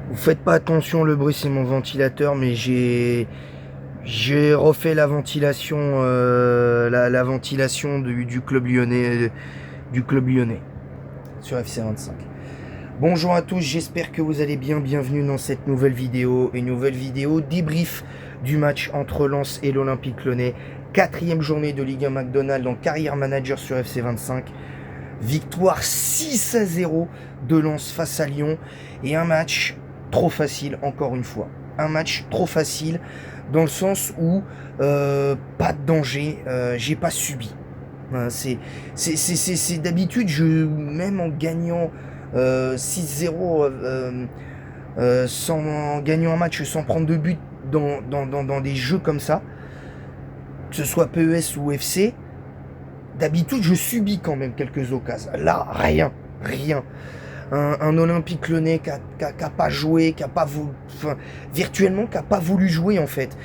Vous faites pas attention, le bruit c'est mon ventilateur, mais j'ai refait la ventilation, la ventilation du club lyonnais, sur FC25. Bonjour à tous, j'espère que vous allez bien. Bienvenue dans cette nouvelle vidéo, débrief du match entre Lens et l'Olympique Lyonnais. 4e journée de Ligue 1 McDonald's en carrière manager sur FC25. Victoire 6-0 de Lens face à Lyon et un match trop facile, encore une fois. Un match trop facile dans le sens où pas de danger, j'ai pas subi. C'est d'habitude, même en gagnant 6-0, en gagnant un match sans prendre de but dans des jeux comme ça, que ce soit PES ou FC, d'habitude je subis quand même quelques occasions. Là, rien. Un Olympique Lyonnais qui a pas joué, qui a pas voulu, virtuellement qui a pas voulu jouer en fait.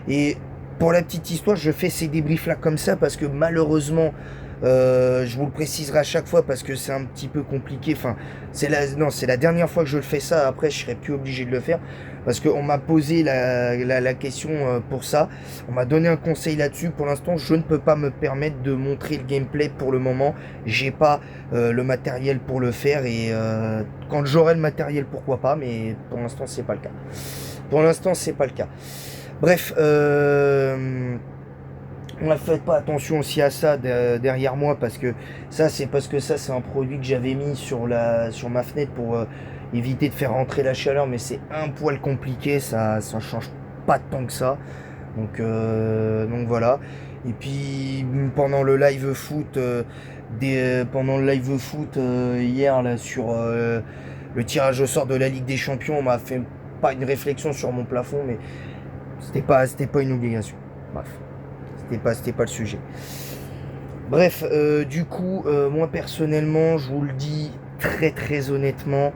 Et pour la petite histoire, je fais ces débriefs là comme ça parce que malheureusement, je vous le préciserai à chaque fois parce que c'est un petit peu compliqué. Enfin, c'est la dernière fois que je le fais ça. Après, je serai plus obligé de le faire parce qu'on m'a posé la question pour ça. On m'a donné un conseil là-dessus. Pour l'instant, je ne peux pas me permettre de montrer le gameplay pour le moment. J'ai pas le matériel pour le faire et quand j'aurai le matériel, pourquoi pas. Mais pour l'instant, c'est pas le cas. Bref. On ne fait pas attention aussi à ça derrière moi parce que ça c'est un produit que j'avais mis sur ma fenêtre pour éviter de faire rentrer la chaleur, mais c'est un poil compliqué, ça change pas tant que ça. Donc voilà. Et puis pendant le live foot hier là sur le tirage au sort de la Ligue des Champions, on m'a fait pas une réflexion sur mon plafond, mais c'était pas une obligation. Bref. C'était pas le sujet. Bref, du coup, moi personnellement, je vous le dis très honnêtement,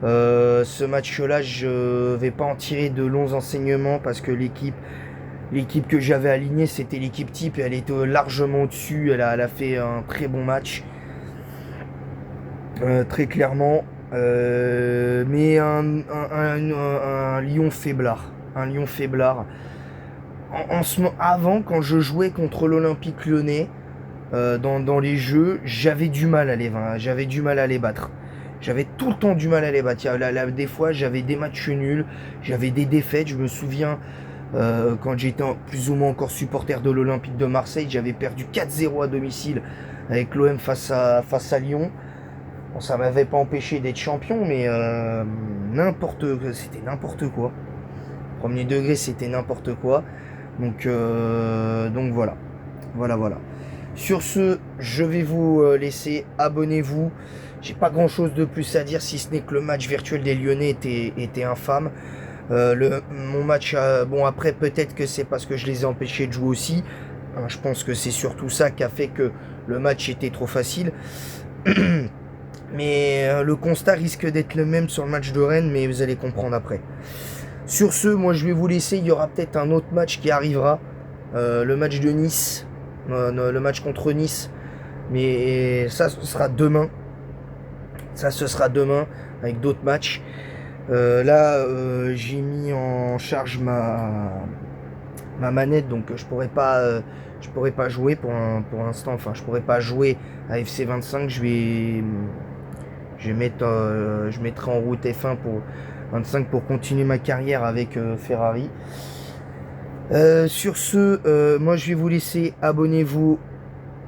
ce match-là, je vais pas en tirer de longs enseignements parce que l'équipe que j'avais alignée, c'était l'équipe type et elle était largement au-dessus. Elle a fait un très bon match, très clairement. Mais un Lyon faiblard. Avant, quand je jouais contre l'Olympique Lyonnais, dans les jeux, j'avais du mal à les battre. J'avais tout le temps du mal à les battre. Des fois, j'avais des matchs nuls, j'avais des défaites. Je me souviens, quand j'étais plus ou moins encore supporter de l'Olympique de Marseille, j'avais perdu 4-0 à domicile avec l'OM face à Lyon. Bon, ça m'avait pas empêché d'être champion, mais c'était n'importe quoi. Premier degré, c'était n'importe quoi. Donc voilà. Sur ce, je vais vous laisser. Abonnez-vous. J'ai pas grand chose de plus à dire si ce n'est que le match virtuel des Lyonnais était infâme. Mon match, bon après peut-être que c'est parce que je les ai empêchés de jouer aussi. Je pense que c'est surtout ça qui a fait que le match était trop facile. Mais le constat risque d'être le même sur le match de Rennes, mais vous allez comprendre après. Sur ce, moi je vais vous laisser, il y aura peut-être un autre match qui arrivera, le match de Nice, le match contre Nice, mais ça ce sera demain, avec d'autres matchs. Là j'ai mis en charge ma manette, donc je pourrais pas jouer pour l'instant, enfin je pourrais pas jouer à FC25, je mettrai en route F1 pour 25 pour continuer ma carrière avec Ferrari. Sur ce, moi je vais vous laisser. Abonnez-vous,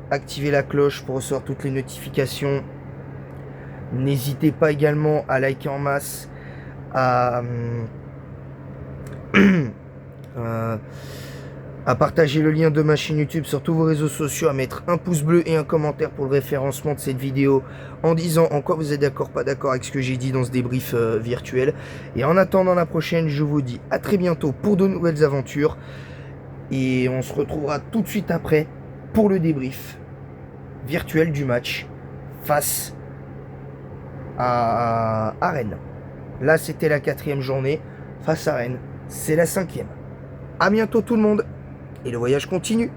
activez la cloche pour recevoir toutes les notifications. N'hésitez pas également à liker en masse, à partager le lien de ma chaîne YouTube sur tous vos réseaux sociaux, à mettre un pouce bleu et un commentaire pour le référencement de cette vidéo en disant en quoi vous êtes d'accord, pas d'accord avec ce que j'ai dit dans ce débrief virtuel. Et en attendant la prochaine, je vous dis à très bientôt pour de nouvelles aventures. Et on se retrouvera tout de suite après pour le débrief virtuel du match face à Rennes. Là, c'était la 4e journée face à Rennes. C'est la 5e. À bientôt tout le monde. Et le voyage continue.